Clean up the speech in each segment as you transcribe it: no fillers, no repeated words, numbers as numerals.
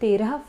13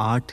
8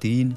3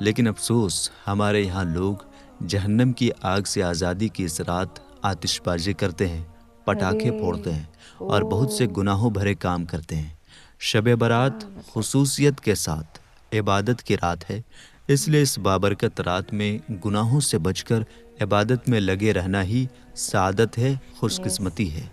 لیکن افسوس ہمارے یہاں لوگ جہنم کی آگ سے آزادی کی اس رات آتش بازی کرتے ہیں، پٹاخے پھوڑتے ہیں اور بہت سے گناہوں بھرے کام کرتے ہیں۔ شب برات خصوصیت کے ساتھ عبادت کی رات ہے، اس لیے اس بابرکت رات میں گناہوں سے بچ کر عبادت میں لگے رہنا ہی سعادت ہے، خوش قسمتی ہے۔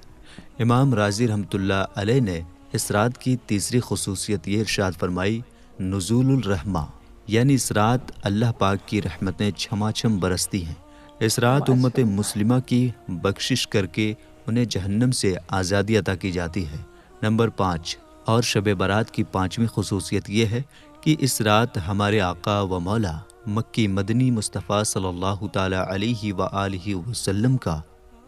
امام رازی رحمۃ اللہ علیہ نے اس رات کی تیسری خصوصیت یہ ارشاد فرمائی، نزول الرحمہ، یعنی اس رات اللہ پاک کی رحمتیں چھما چھم برستی ہیں۔ اس رات امت مسلمہ کی بخشش کر کے انہیں جہنم سے آزادی عطا کی جاتی ہے۔ نمبر 5 اور شب برات کی 5ویں خصوصیت یہ ہے کہ اس رات ہمارے آقا و مولا مکی مدنی مصطفیٰ صلی اللہ تعالی علیہ وآلہ وسلم کا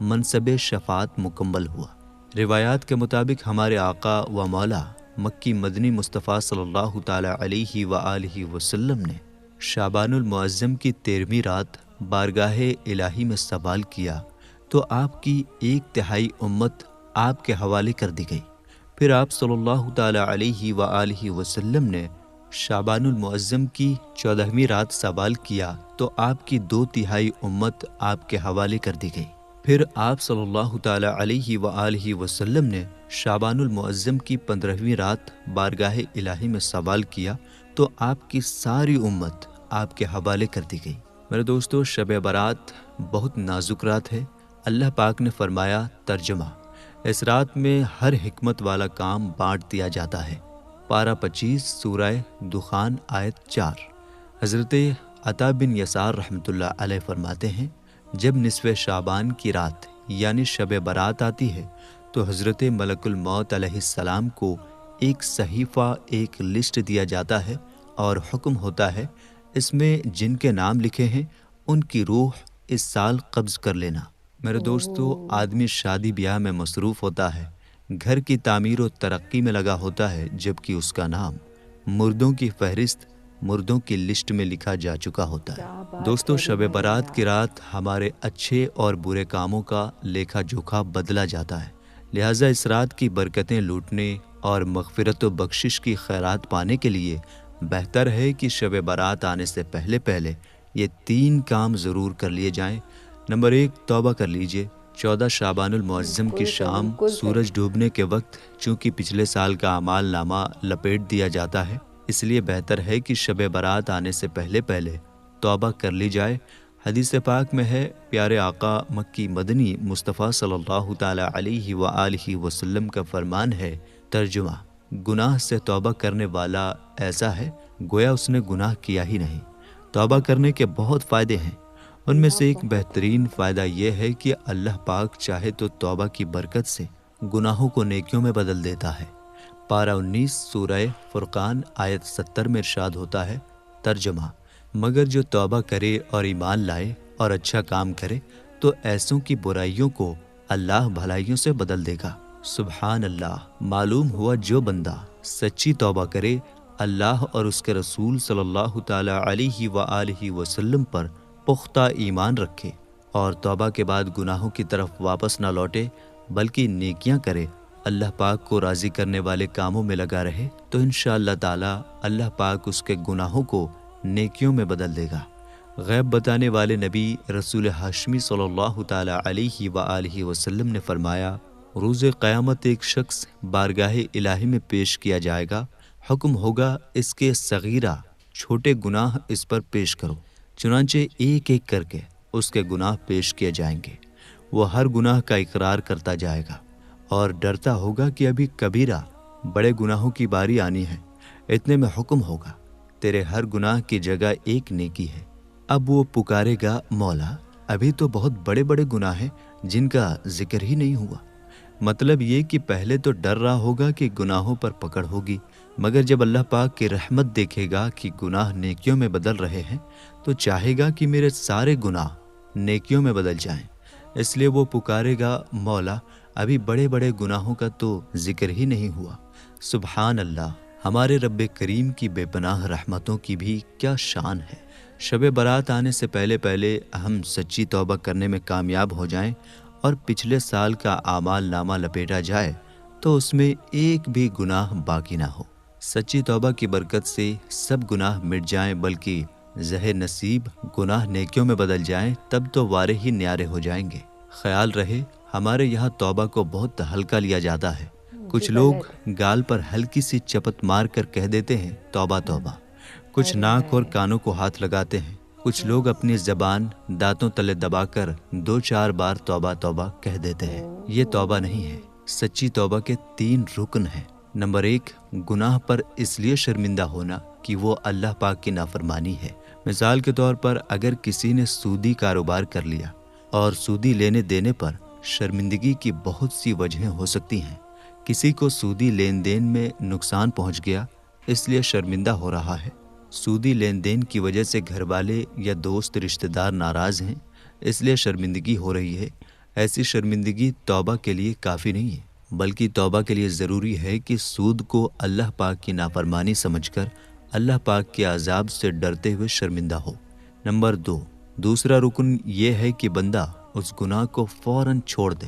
منصب شفاعت مکمل ہوا۔ روایات کے مطابق ہمارے آقا و مولا مکی مدنی مصطفیٰ صلی اللہ تعالی علیہ وآلہ وسلم نے شعبان المعظم کی 13ویں رات بارگاہ الہی میں سوال کیا تو آپ کی 1/3 امت آپ کے حوالے کر دی گئی۔ پھر آپ صلی اللہ تعالی علیہ وآلہ وسلم نے شعبان المعظم کی 14ویں رات سوال کیا تو آپ کی 2/3 امت آپ کے حوالے کر دی گئی۔ پھر آپ صلی اللہ تعالی علیہ وآلہ وسلم نے شعبان المعظم کی 15ویں رات بارگاہ الہی میں سوال کیا تو آپ کی ساری امت آپ کے حوالے کر دی گئی۔ میرے دوستو، شب برات بہت نازک رات ہے۔ اللہ پاک نے فرمایا، ترجمہ، اس رات میں ہر حکمت والا کام بانٹ دیا جاتا ہے۔ پارہ 25 سورہ دخان آیت 4۔ حضرت عطا بن یسار رحمۃ اللہ علیہ فرماتے ہیں، جب نصف شعبان کی رات یعنی شب برات آتی ہے تو حضرت ملک الموت علیہ السلام کو ایک صحیفہ، ایک لسٹ دیا جاتا ہے اور حکم ہوتا ہے اس میں جن کے نام لکھے ہیں ان کی روح اس سال قبض کر لینا۔ میرے دوستو، آدمی شادی بیاہ میں مصروف ہوتا ہے، گھر کی تعمیر و ترقی میں لگا ہوتا ہے، جبکہ اس کا نام مردوں کی فہرست، مردوں کی لسٹ میں لکھا جا چکا ہوتا ہے۔ دوستو، شب برات کی رات ہمارے اچھے اور برے کاموں کا لیکھا جوکھا بدلا جاتا ہے، لہٰذا اس رات کی برکتیں لوٹنے اور مغفرت و بخشش کی خیرات پانے کے لیے بہتر ہے کہ شب برات آنے سے پہلے یہ 3 کام ضرور کر لیے جائیں۔ نمبر 1، توبہ کر لیجئے۔ 14 شعبان المعظم کی شام سورج ڈوبنے کے وقت چونکہ پچھلے سال کا اعمال نامہ لپیٹ دیا جاتا ہے، اس لیے بہتر ہے کہ شب برات آنے سے پہلے توبہ کر لی جائے۔ حدیث پاک میں ہے، پیارے آقا مکی مدنی مصطفیٰ صلی اللہ تعالی علیہ وآلہ وسلم کا فرمان ہے، ترجمہ، گناہ سے توبہ کرنے والا ایسا ہے گویا اس نے گناہ کیا ہی نہیں۔ توبہ کرنے کے بہت فائدے ہیں، ان میں سے ایک بہترین فائدہ یہ ہے کہ اللہ پاک چاہے تو توبہ کی برکت سے گناہوں کو نیکیوں میں بدل دیتا ہے۔ پارہ 19 سورہ فرقان آیت 70 میں ارشاد ہوتا ہے، ترجمہ، مگر جو توبہ کرے اور ایمان لائے اور اچھا کام کرے تو ایسوں کی برائیوں کو اللہ بھلائیوں سے بدل دے گا۔ سبحان اللہ۔ معلوم ہوا جو بندہ سچی توبہ کرے، اللہ اور اس کے رسول صلی اللہ تعالی علیہ وآلہ وسلم پر پختہ ایمان رکھے اور توبہ کے بعد گناہوں کی طرف واپس نہ لوٹے بلکہ نیکیاں کرے، اللہ پاک کو راضی کرنے والے کاموں میں لگا رہے، تو انشاءاللہ تعالی اللہ پاک اس کے گناہوں کو نیکیوں میں بدل دے گا۔ غیب بتانے والے نبی رسول ہاشمی صلی اللہ تعالی علیہ وآلہ وسلم نے فرمایا، روز قیامت ایک شخص بارگاہ الہی میں پیش کیا جائے گا، حکم ہوگا اس کے صغیرہ چھوٹے گناہ اس پر پیش کرو، چنانچہ ایک ایک کر کے اس کے گناہ پیش کیے جائیں گے۔ وہ ہر گناہ کا اقرار کرتا جائے گا اور ڈرتا ہوگا کہ ابھی کبیرہ بڑے گناہوں کی باری آنی ہے۔ اتنے میں حکم ہوگا، تیرے ہر گناہ کی جگہ ایک نیکی ہے۔ اب وہ پکارے گا، مولا ابھی تو بہت بڑے بڑے گناہ ہیں جن کا ذکر ہی نہیں ہوا۔ مطلب یہ کہ پہلے تو ڈر رہا ہوگا کہ گناہوں پر پکڑ ہوگی، مگر جب اللہ پاک کی رحمت دیکھے گا کہ گناہ نیکیوں میں بدل رہے ہیں تو چاہے گا کہ میرے سارے گناہ نیکیوں میں بدل جائیں، اس لیے وہ پکارے گا، مولا ابھی بڑے بڑے گناہوں کا تو ذکر ہی نہیں ہوا۔ سبحان اللہ۔ ہمارے رب کریم کی بے پناہ رحمتوں کی بھی کیا شان ہے۔ شب برات آنے سے پہلے ہم سچی توبہ کرنے میں کامیاب ہو جائیں اور پچھلے سال کا اعمال نامہ لپیٹا جائے تو اس میں ایک بھی گناہ باقی نہ ہو۔ سچی توبہ کی برکت سے سب گناہ مٹ جائیں بلکہ زہر نصیب گناہ نیکیوں میں بدل جائیں تب تو وارے ہی نیارے ہو جائیں گے۔ خیال رہے ہمارے یہاں توبہ کو بہت ہلکا لیا جاتا ہے۔ کچھ لوگ گال پر ہلکی سی چپت مار کر کہہ دیتے ہیں توبہ توبہ، کچھ ناک اور کانوں کو ہاتھ لگاتے ہیں، کچھ لوگ اپنی زبان دانتوں تلے دبا کر 2-4 بار توبہ توبہ کہہ دیتے ہیں۔ یہ توبہ نہیں ہے۔ سچی توبہ کے 3 رکن ہیں۔ نمبر 1، گناہ پر اس لیے شرمندہ ہونا کہ وہ اللہ پاک کی نافرمانی ہے۔ مثال کے طور پر اگر کسی نے سودی کاروبار کر لیا اور سودی لینے دینے پر شرمندگی کی بہت سی وجہیں ہو سکتی ہیں۔ کسی کو سودی لین دین میں نقصان پہنچ گیا اس لیے شرمندہ ہو رہا ہے۔ سودی لین دین کی وجہ سے گھر والے یا دوست رشتہ دار ناراض ہیں اس لیے شرمندگی ہو رہی ہے۔ ایسی شرمندگی توبہ کے لیے کافی نہیں ہے، بلکہ توبہ کے لیے ضروری ہے کہ سود کو اللہ پاک کی نافرمانی سمجھ کر اللہ پاک کے عذاب سے ڈرتے ہوئے شرمندہ ہو۔ نمبر 2، دوسرا رکن یہ ہے کہ بندہ اس گناہ کو فوراً چھوڑ دے۔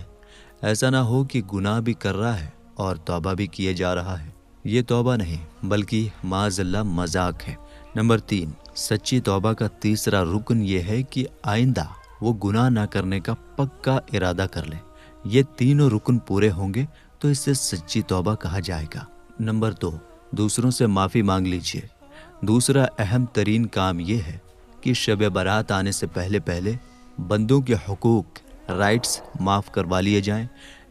ایسا نہ ہو کہ گناہ بھی کر رہا ہے اور توبہ بھی کیے جا رہا ہے۔ یہ توبہ نہیں بلکہ معاذ اللہ مذاق ہے۔ نمبر 3، سچی توبہ کا تیسرا رکن یہ ہے کہ آئندہ وہ گناہ نہ کرنے کا پکا ارادہ کر لے۔ یہ تینوں رکن پورے ہوں گے تو اسے سچی توبہ کہا جائے گا۔ نمبر 2، دوسروں سے معافی مانگ لیجیے۔ دوسرا اہم ترین کام یہ ہے کہ شب برات آنے سے پہلے بندوں کے حقوق رائٹس معاف کروا لیے جائیں۔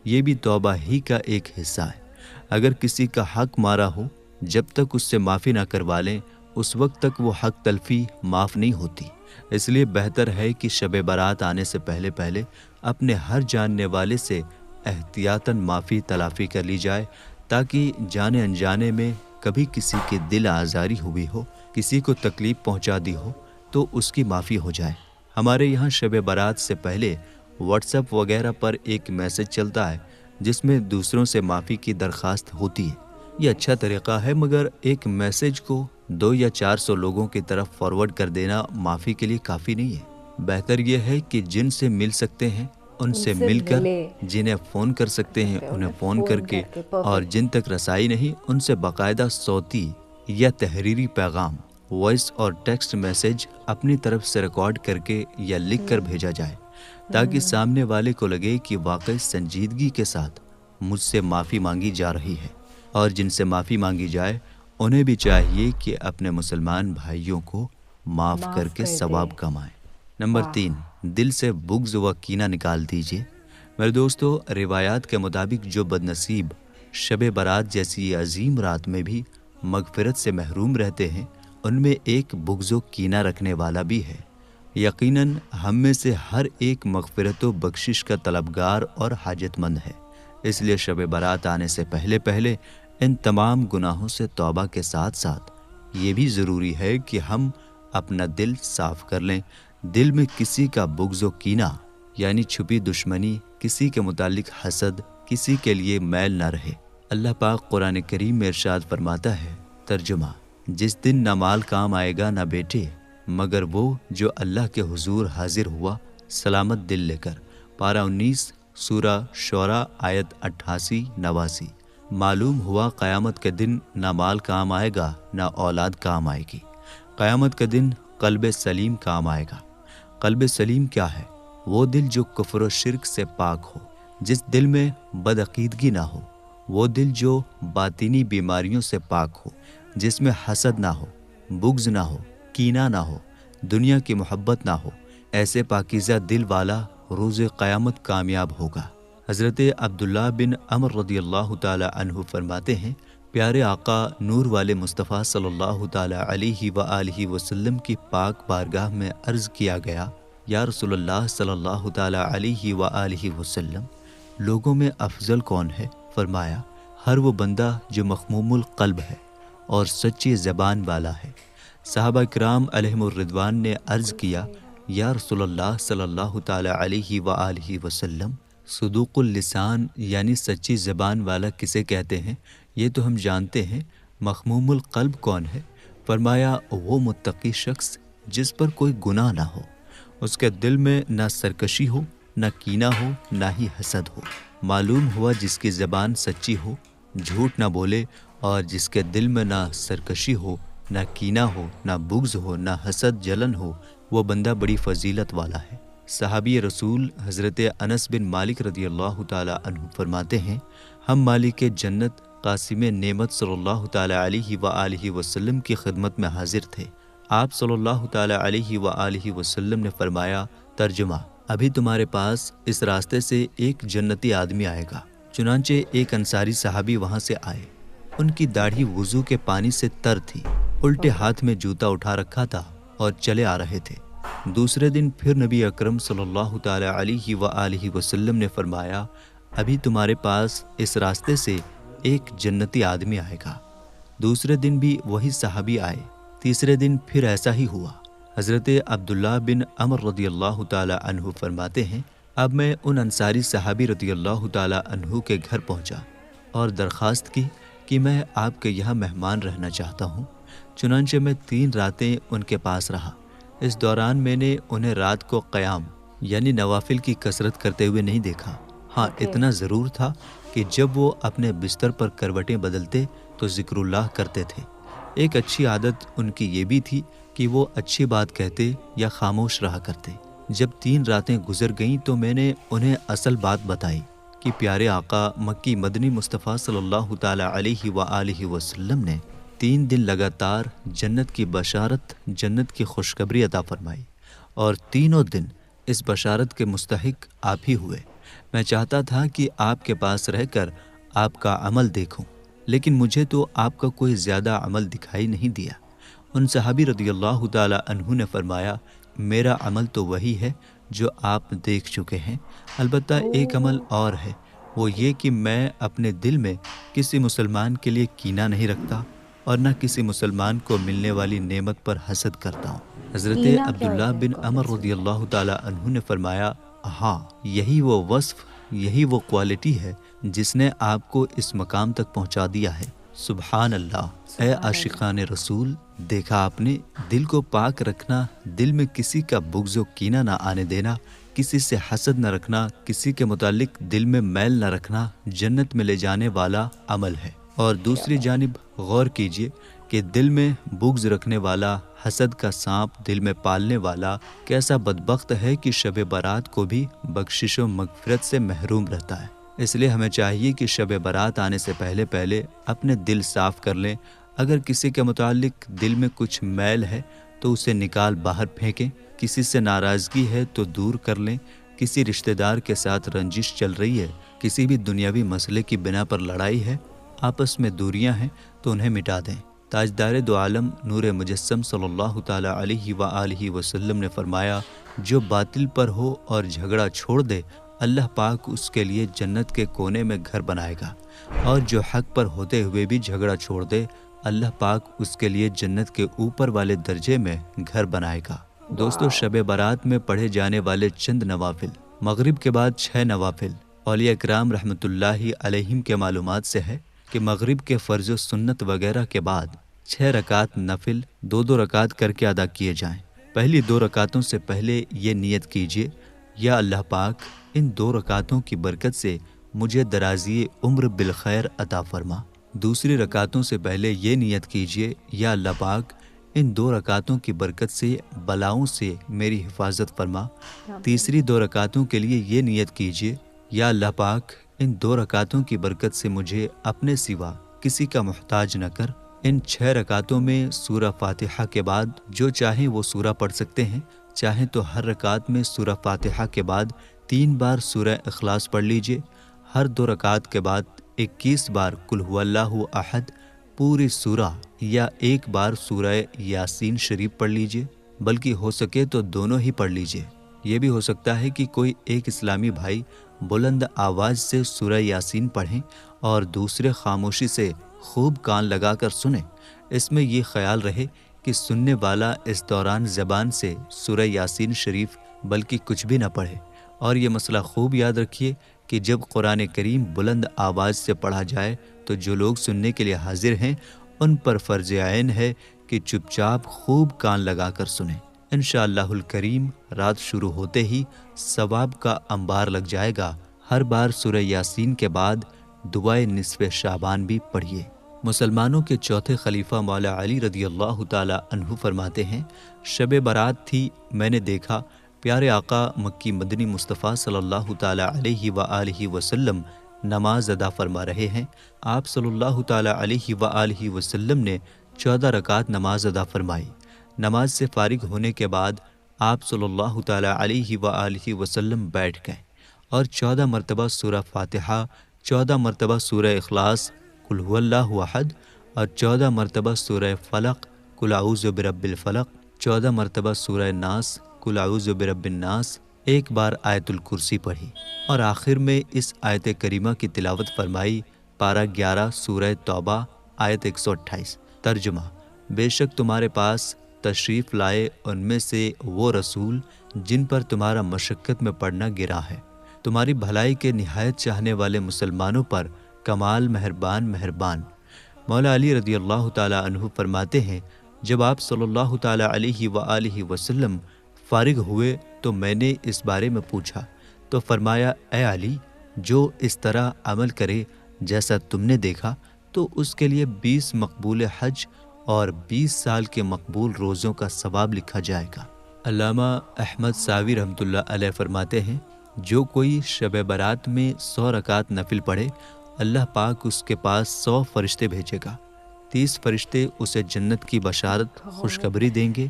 یہ بھی توبہ ہی کا ایک حصہ ہے۔ اگر کسی کا حق مارا ہو، جب تک اس سے معافی نہ کروا لیں اس وقت تک وہ حق تلفی معاف نہیں ہوتی۔ اس لیے بہتر ہے کہ شب برات آنے سے پہلے اپنے ہر جاننے والے سے احتیاطاً معافی تلافی کر لی جائے، تاکہ جانے انجانے میں کبھی کسی کے دل آزاری ہوئی ہو، کسی کو تکلیف پہنچا دی ہو تو اس کی معافی ہو جائے۔ ہمارے یہاں شب برات سے پہلے واٹس ایپ وغیرہ پر ایک میسج چلتا ہے جس میں دوسروں سے معافی کی درخواست ہوتی ہے۔ یہ اچھا طریقہ ہے، مگر ایک میسج کو 200 یا 400 لوگوں کی طرف فارورڈ کر دینا معافی کے لیے کافی نہیں ہے۔ بہتر یہ ہے کہ جن سے مل سکتے ہیں ان سے مل کر، جنہیں فون کر سکتے ہیں انہیں فون کر کے، اور جن تک رسائی نہیں ان سے باقاعدہ صوتی یا تحریری پیغام، وائس اور ٹیکسٹ میسج اپنی طرف سے ریکارڈ کر کے یا لکھ کر بھیجا جائے، تاکہ سامنے والے کو لگے کہ واقعی سنجیدگی کے ساتھ مجھ سے معافی مانگی جا رہی ہے۔ اور جن سے معافی مانگی جائے انہیں بھی چاہیے کہ اپنے مسلمان بھائیوں کو معاف کر کے ثواب کمائیں۔ نمبر 3، دل سے بغض و کینہ نکال دیجیے۔ میرے دوستو، روایات کے مطابق جو بدنصیب شب برات جیسی عظیم رات میں بھی مغفرت سے محروم رہتے ہیں ان میں ایک بغض و کینہ رکھنے والا بھی ہے۔ یقیناً ہم میں سے ہر ایک مغفرت و بخشش کا طلبگار اور حاجت مند ہے۔ اس لیے شب برات آنے سے پہلے ان تمام گناہوں سے توبہ کے ساتھ ساتھ یہ بھی ضروری ہے کہ ہم اپنا دل صاف کر لیں۔ دل میں کسی کا بغض و کینہ یعنی چھپی دشمنی، کسی کے متعلق حسد، کسی کے لیے میل نہ رہے۔ اللہ پاک قرآن کریم میں ارشاد فرماتا ہے، ترجمہ: جس دن نہ مال کام آئے گا نہ بیٹے، مگر وہ جو اللہ کے حضور حاضر ہوا سلامت دل لے کر۔ پارہ 19 سورہ شعراء آیت 88-89۔ معلوم ہوا قیامت کے دن نہ مال کام آئے گا نہ اولاد کام آئے گی۔ قیامت کے دن قلب سلیم کام آئے گا۔ قلب سلیم کیا ہے؟ وہ دل جو کفر و شرک سے پاک ہو، جس دل میں بدعقیدگی نہ ہو، وہ دل جو باطنی بیماریوں سے پاک ہو، جس میں حسد نہ ہو، بغض نہ ہو، کینہ نہ ہو، دنیا کی محبت نہ ہو۔ ایسے پاکیزہ دل والا روز قیامت کامیاب ہوگا۔ حضرت عبداللہ بن عمر رضی اللہ تعالی عنہ فرماتے ہیں، پیارے آقا نور والے مصطفیٰ صلی اللہ تعالی علیہ وآلہ وسلم کی پاک بارگاہ میں عرض کیا گیا، یا رسول اللہ صلی اللہ تعالی علیہ وآلہ وسلم، لوگوں میں افضل کون ہے؟ فرمایا، ہر وہ بندہ جو مخموم القلب ہے اور سچی زبان والا ہے۔ صحابہ کرام علیہم الرضوان نے عرض کیا، یا رسول اللہ صلی اللہ تعالی علیہ وآلہ وسلم، صدوق اللسان یعنی سچی زبان والا کسے کہتے ہیں؟ یہ تو ہم جانتے ہیں، مخموم القلب کون ہے؟ فرمایا، وہ متقی شخص جس پر کوئی گناہ نہ ہو، اس کے دل میں نہ سرکشی ہو، نہ کینہ ہو، نہ ہی حسد ہو۔ معلوم ہوا جس کی زبان سچی ہو، جھوٹ نہ بولے، اور جس کے دل میں نہ سرکشی ہو، نہ کینہ ہو، نہ بغض ہو، نہ حسد جلن ہو، وہ بندہ بڑی فضیلت والا ہے۔ صحابی رسول حضرت انس بن مالک رضی اللہ تعالیٰ عنہ فرماتے ہیں، ہم مالک جنت قاسم نعمت صلی اللہ تعالیٰ علیہ وآلہ وسلم کی خدمت میں حاضر تھے۔ آپ صلی اللہ تعالیٰ علیہ وآلہ وسلم نے فرمایا، ترجمہ: ابھی تمہارے پاس اس راستے سے ایک جنتی آدمی آئے گا۔ چنانچہ ایک انصاری صحابی وہاں سے آئے۔ ان کی داڑھی وضو کے پانی سے تر تھی، الٹے ہاتھ میں جوتا اٹھا رکھا تھا اور چلے آ رہے تھے۔ دوسرے دن پھر نبی اکرم صلی اللہ تعالیٰ علیہ وآلہ وسلم نے فرمایا، ابھی تمہارے پاس اس راستے سے ایک جنتی آدمی آئے گا۔ دوسرے دن بھی وہی صحابی آئے۔ تیسرے دن پھر ایسا ہی ہوا۔ حضرت عبداللہ بن عمر رضی اللہ تعالیٰ عنہ فرماتے ہیں، اب میں ان انصاری صحابی رضی اللہ تعالیٰ عنہ کے گھر پہنچا اور درخواست کی کہ میں آپ کے یہاں مہمان رہنا چاہتا ہوں۔ چنانچہ میں 3 راتیں ان کے پاس رہا۔ اس دوران میں نے انہیں رات کو قیام یعنی نوافل کی کثرت کرتے ہوئے نہیں دیکھا۔ ہاں اتنا ضرور تھا کہ جب وہ اپنے بستر پر کروٹیں بدلتے تو ذکر اللہ کرتے تھے۔ ایک اچھی عادت ان کی یہ بھی تھی کہ وہ اچھی بات کہتے یا خاموش رہا کرتے۔ جب 3 راتیں گزر گئیں تو میں نے انہیں اصل بات بتائی کہ پیارے آقا مکی مدنی مصطفیٰ صلی اللہ تعالیٰ علیہ وآلہ وسلم نے 3 دن لگاتار جنت کی بشارت، جنت کی خوشخبری عطا فرمائی، اور تینوں دن اس بشارت کے مستحق آپ ہی ہوئے۔ میں چاہتا تھا کہ آپ کے پاس رہ کر آپ کا عمل دیکھوں، لیکن مجھے تو آپ کا کوئی زیادہ عمل دکھائی نہیں دیا۔ ان صحابی رضی اللہ تعالیٰ عنہ نے فرمایا، میرا عمل تو وہی ہے جو آپ دیکھ چکے ہیں، البتہ ایک عمل اور ہے، وہ یہ کہ میں اپنے دل میں کسی مسلمان کے لیے کینہ نہیں رکھتا اور نہ کسی مسلمان کو ملنے والی نعمت پر حسد کرتا ہوں۔ حضرت عبداللہ بن عمر رضی اللہ تعالیٰ عنہ نے فرمایا، ہاں یہی وہ وصف، یہی وہ کوالٹی ہے جس نے آپ کو اس مقام تک پہنچا دیا ہے۔ سبحان اللہ۔ اے عاشقان رسول، دیکھا آپ نے، دل کو پاک رکھنا، دل میں کسی کا بغض و کینہ نہ آنے دینا، کسی سے حسد نہ رکھنا، کسی کے متعلق دل میں میل نہ رکھنا جنت میں لے جانے والا عمل ہے۔ اور دوسری جانب غور کیجئے کہ دل میں بغض رکھنے والا، حسد کا سانپ دل میں پالنے والا کیسا بدبخت ہے کہ شب برات کو بھی بخشش و مغفرت سے محروم رہتا ہے۔ اس لیے ہمیں چاہیے کہ شب برات آنے سے پہلے اپنے دل صاف کر لیں۔ اگر کسی کے متعلق دل میں کچھ میل ہے تو اسے نکال باہر پھینکیں، کسی سے ناراضگی ہے تو دور کر لیں، کسی رشتہ دار کے ساتھ رنجش چل رہی ہے، کسی بھی دنیاوی مسئلے کی بنا پر لڑائی ہے، آپس میں دوریاں ہیں تو انہیں مٹا دیں۔ تاجدار دو عالم نور مجسم صلی اللہ تعالیٰ علیہ وآلہ وسلم نے فرمایا، جو باطل پر ہو اور جھگڑا چھوڑ دے، اللہ پاک اس کے لیے جنت کے کونے میں گھر بنائے گا، اور جو حق پر ہوتے ہوئے بھی جھگڑا چھوڑ دے، اللہ پاک اس کے لیے جنت کے اوپر والے درجے میں گھر بنائے گا۔ دوستو، شب برات میں پڑھے جانے والے چند نوافل، مغرب کے بعد 6 نوافل۔ اولیاء اکرام رحمۃ اللہ علیہم کے معلومات سے ہے کہ مغرب کے فرض و سنت وغیرہ کے بعد 6 رکعت نفل 2 رکعت کر کے ادا کیے جائیں۔ پہلی 2 رکعتوں سے پہلے یہ نیت کیجیے، یا اللہ پاک ان 2 رکعتوں کی برکت سے مجھے درازی عمر بالخیر عطا فرما۔ دوسری رکعتوں سے پہلے یہ نیت کیجیے، یا اللہ پاک ان 2 رکعتوں کی برکت سے بلاؤں سے میری حفاظت فرما۔ تیسری 2 رکعتوں کے لیے یہ نیت کیجیے، یا اللہ پاک ان 2 رکعتوں کی برکت سے مجھے اپنے سوا کسی کا محتاج نہ کر۔ ان 6 رکعتوں میں سورہ فاتحہ کے بعد جو چاہیں وہ سورہ پڑھ سکتے ہیں، چاہیں تو ہر رکعت میں سورہ فاتحہ کے بعد 3 بار سورہ اخلاص پڑھ لیجئے، ہر 2 رکعت کے بعد 21 بار قل هو اللہ احد پوری سورہ، یا 1 بار سورہ یاسین شریف پڑھ لیجئے، بلکہ ہو سکے تو دونوں ہی پڑھ لیجئے۔ یہ بھی ہو سکتا ہے کہ کوئی ایک اسلامی بھائی بلند آواز سے سورہ یاسین پڑھیں اور دوسرے خاموشی سے خوب کان لگا کر سنیں۔ اس میں یہ خیال رہے کہ سننے والا اس دوران زبان سے سورہ یاسین شریف بلکہ کچھ بھی نہ پڑھے۔ اور یہ مسئلہ خوب یاد رکھیے کہ جب قرآن کریم بلند آواز سے پڑھا جائے تو جو لوگ سننے کے لیے حاضر ہیں ان پر فرض عین ہے کہ چپ چاپ خوب کان لگا کر سنیں۔ انشاءاللہ الکریم رات شروع ہوتے ہی ثواب کا انبار لگ جائے گا۔ ہر بار سورہ یاسین کے بعد دعائے نصف شعبان بھی پڑھیے۔ مسلمانوں کے چوتھے خلیفہ مولا علی رضی اللہ تعالی عنہ فرماتے ہیں، شب برات تھی، میں نے دیکھا پیارے آقا مکی مدنی مصطفیٰ صلی اللہ تعالی علیہ وآلہ وسلم نماز ادا فرما رہے ہیں۔ آپ صلی اللہ تعالی علیہ وآلہ وسلم نے 14 رکعت نماز ادا فرمائی۔ نماز سے فارغ ہونے کے بعد آپ صلی اللہ تعالی علیہ وآلہ وسلم بیٹھ گئے اور 14 مرتبہ سورہ فاتحہ، 14 مرتبہ سورہ اخلاص قل هو اللہ احد اور 14 مرتبہ سورہ فلق قل اعوذ برب الفلق، 14 مرتبہ سورہ ناس قل اعوذ برب الناس، ایک بار آیت الکرسی پڑھی اور آخر میں اس آیت کریمہ کی تلاوت فرمائی، پارہ 11 سورہ توبہ آیت 128۔ ترجمہ: بے شک تمہارے پاس تشریف لائے ان میں سے وہ رسول جن پر تمہارا مشقت میں پڑنا گرا ہے، تمہاری بھلائی کے نہایت چاہنے والے مسلمانوں پر کمال مہربان۔ مولا علی رضی اللہ تعالی عنہ فرماتے ہیں، جب آپ صلی اللہ تعالی علیہ وآلہ وسلم فارغ ہوئے تو میں نے اس بارے میں پوچھا تو فرمایا، اے علی، جو اس طرح عمل کرے جیسا تم نے دیکھا تو اس کے لیے 20 مقبول حج اور 20 سال کے مقبول روزوں کا ثواب لکھا جائے گا۔ علامہ احمد ساوی رحمۃ اللہ علیہ فرماتے ہیں، جو کوئی شب برات میں 100 رکعت نفل پڑھے، اللہ پاک اس کے پاس 100 فرشتے بھیجے گا۔ 30 فرشتے اسے جنت کی بشارت خوشخبری دیں گے،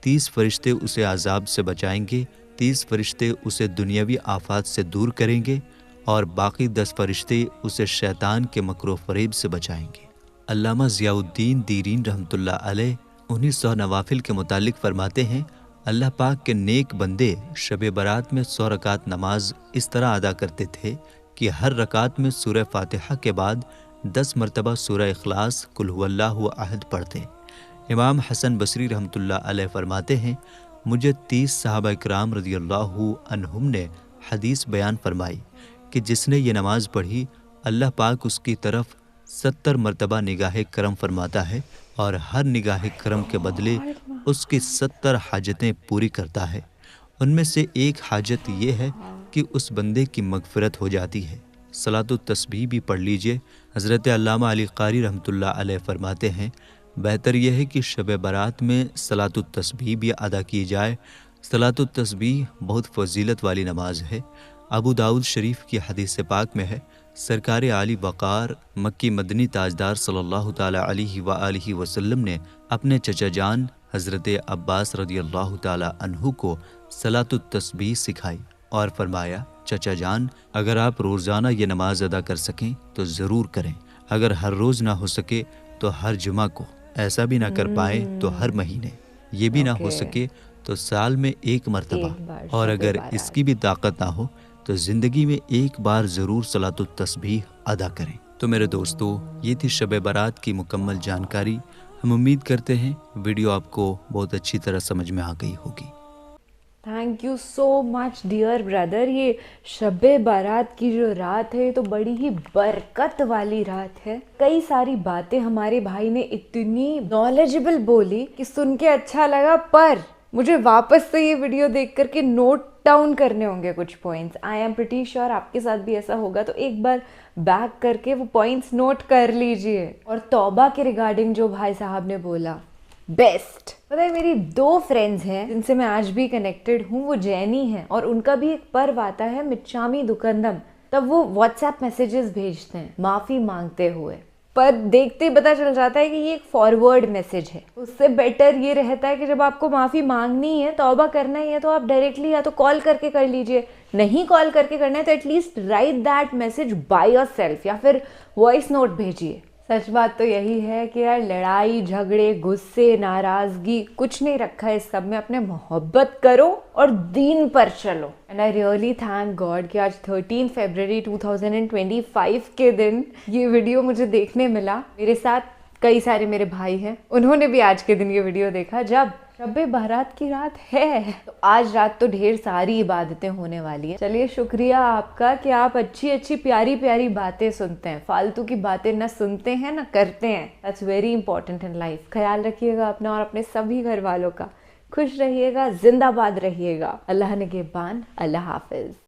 30 فرشتے اسے عذاب سے بچائیں گے، 30 فرشتے اسے دنیاوی آفات سے دور کریں گے اور باقی 10 فرشتے اسے شیطان کے مکر و فریب سے بچائیں گے۔ علامہ ضیاء الدین دیرین رحمۃ اللہ علیہ 1900 نوافل کے متعلق فرماتے ہیں، اللہ پاک کے نیک بندے شب برات میں 100 رکعت نماز اس طرح ادا کرتے تھے کہ ہر رکعت میں سورہ فاتحہ کے بعد 10 مرتبہ سورہ اخلاص قل هو اللہ احد پڑھتے۔ امام حسن بصری رحمۃ اللہ علیہ فرماتے ہیں، مجھے 30 صحابہ کرام رضی اللہ عنہم نے حدیث بیان فرمائی کہ جس نے یہ نماز پڑھی اللہ پاک اس کی طرف 70 مرتبہ نگاہ کرم فرماتا ہے اور ہر نگاہ کرم کے بدلے اس کی 70 حاجتیں پوری کرتا ہے۔ ان میں سے ایک حاجت یہ ہے کہ اس بندے کی مغفرت ہو جاتی ہے۔ صلاۃ التسبیح بھی پڑھ لیجئے۔ حضرت علامہ علی قاری رحمۃ اللہ علیہ فرماتے ہیں، بہتر یہ ہے کہ شب برات میں صلاۃ التسبیح بھی ادا کی جائے۔ صلاۃ التسبیح بہت فضیلت والی نماز ہے۔ ابو داؤد شریف کی حدیث پاک میں ہے، سرکار عالی وقار مکی مدنی تاجدار صلی اللہ تعالی علیہ وآلہ وسلم نے اپنے چچا جان حضرت عباس رضی اللہ تعالی عنہ کو صلاۃ التسبیح سکھائی اور فرمایا، چچا جان، اگر آپ روزانہ یہ نماز ادا کر سکیں تو ضرور کریں، اگر ہر روز نہ ہو سکے تو ہر جمعہ کو، ایسا بھی نہ کر پائیں تو ہر مہینے، یہ بھی نہ ہو سکے تو سال میں ایک مرتبہ، اور اگر اس کی بھی طاقت نہ ہو تو زندگی میں ایک بار ضرور صلاۃ التسبیح ادا کریں۔ تو میرے دوستو، یہ تھی شب برات کی مکمل جانکاری۔ ہم امید کرتے ہیں ویڈیو آپ کو بہت اچھی طرح سمجھ میں آ گئی ہوگی۔ Thank you so much dear brother. یہ شب برات کی جو رات ہے تو بڑی ہی برکت والی رات ہے۔ کئی ساری باتیں ہمارے بھائی نے اتنی نالجبل بولی کہ سن کے اچھا لگا، پر مجھے واپس سے یہ ویڈیو دیکھ کر کے نوٹ ڈاؤن کرنے ہوں گے کچھ points. I am pretty sure آپ کے ساتھ بھی ایسا ہوگا، تو ایک بار بیک کر کے وہ پوائنٹس نوٹ کر لیجئے۔ اور توبہ کے ریگارڈنگ جو بھائی صاحب نے بولا، بیسٹ۔ پتہ ہے، میری 2 فرینڈز ہیں جن سے میں آج بھی کنیکٹڈ ہوں، وہ جینی ہیں، اور ان کا بھی ایک پرو آتا ہے مچامی دکندم، تب وہ واٹس ایپ میسیجز بھیجتے ہیں معافی مانگتے ہوئے، پر دیکھتے ہی پتہ چل جاتا ہے کہ یہ ایک فارورڈ میسیج ہے۔ اس سے بیٹر یہ رہتا ہے کہ جب آپ کو معافی مانگنی ہے، توبہ کرنا ہی ہے، تو آپ ڈائریکٹلی یا تو کال کر کے کر لیجئے، نہیں کال کر کے کرنا ہے تو at least write that message by yourself, یا پھر وائس نوٹ بھیجیے۔ سچ بات تو یہی ہے کہ یار لڑائی جھگڑے غصے ناراضگی کچھ نہیں رکھا ہے اس سب میں، اپنے محبت کرو اور دین پر چلو۔ And I really thank God کہ آج 13 فیبرری 2025 کے دن یہ ویڈیو مجھے دیکھنے ملا۔ میرے ساتھ کئی سارے میرے بھائی ہیں، انہوں نے بھی آج کے دن یہ ویڈیو دیکھا جب شب برات کی رات ہے، تو آج رات تو ڈھیر ساری عبادتیں ہونے والی ہیں۔ چلیے شکریہ آپ کا کہ آپ اچھی اچھی پیاری پیاری باتیں سنتے ہیں، فالتو کی باتیں نہ سنتے ہیں نہ کرتے ہیں۔ That's very important in life. خیال رکھیے گا اپنا اور اپنے سبھی گھر والوں کا، خوش رہیے گا، زندہ باد رہیے گا۔ اللہ نگہبان، اللہ حافظ۔